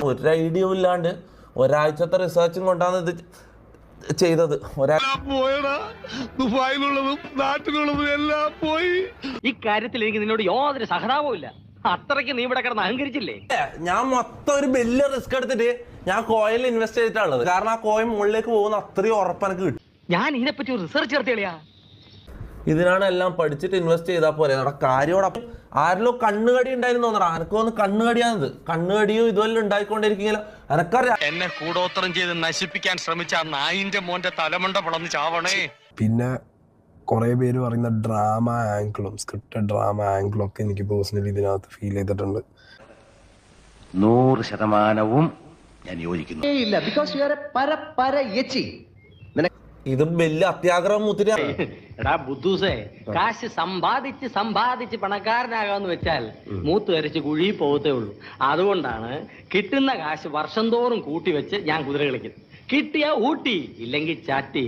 ഒരു ഐഡിയ ഇല്ലാണ്ട് ഒരാഴ്ചത്തെ റിസർച്ചും കൊണ്ടാണ് ഇത് ചെയ്തത്. ദുബായിലുള്ളതും നാട്ടിലുള്ളതും എല്ലാം പോയി. ഇക്കാര്യത്തിൽ എനിക്ക് നിന്നോട് യാതൊരു സഹതാപവും ഇല്ല. അത്രയ്ക്ക് നീ ഇവിടെ കിടന്ന് അഹങ്കരിച്ചില്ലേ? ഞാൻ മൊത്തം ഒരു വലിയ റിസ്ക് എടുത്തിട്ട് ഞാൻ കോയിൽ ഇൻവെസ്റ്റ് ചെയ്തിട്ടുള്ളത്. കാരണം ആ കോയിൽ മുകളിലേക്ക് പോകുന്ന അത്രയും ഉറപ്പ് എനിക്ക് കിട്ടും. ഞാൻ ഇതിനെപ്പറ്റി ഒരു റിസർച്ച് നടത്തിയാ. ഇതിനാണ് എല്ലാം പഠിച്ചിട്ട് ഇൻവെസ്റ്റ് ചെയ്താൽ പോലെ. നമ്മുടെ കാര്യോടൊപ്പം ആരിലോ കണ്ണുകടി ഉണ്ടായിരുന്നു തോന്നണം. എനക്ക് തോന്നുന്നു കണ്ണുകടിയാണിത്. കണ്ണുകടിയോ ഇതുവല്ല ഉണ്ടായിക്കൊണ്ടിരിക്കുന്നില്ല. എനക്കറിയാം എന്നെ കൂടോത്രം ചെയ്ത് നശിപ്പിക്കാൻ ശ്രമിച്ച ആ നായിന്റെ മോന്റെ തലമുണ്ട പിളന്ന് ചാവണേ. പിന്നെ കുറെ പേര് പറയുന്ന ഡ്രാമ ആംഗിളും സ്ക്രിപ്റ്റഡ് ഡ്രാമ ആംഗിളും ഒക്കെ എനിക്ക് പേഴ്സണലി ഇതിനകത്ത് ഫീൽ ചെയ്തിട്ടുണ്ട്. 100% ഞാൻ യോജിക്കുന്നു. ഇത് വലിയ അത്യാഗ്രഹം മുത്തിരി. എടാ ബുദ്ധൂസേ, കാശ് സമ്പാദിച്ച് പണക്കാരനാകാന്ന് വെച്ചാൽ മൂത്ത് വരച്ച് കുഴി പോകത്തേ ഉള്ളൂ. അതുകൊണ്ടാണ് കിട്ടുന്ന കാശ് വർഷം തോറും കൂട്ടി വെച്ച് ഞാൻ കുതിര കളിക്കുന്നത്. കിട്ടിയ ഊട്ടി, ഇല്ലെങ്കിൽ ചാറ്റി.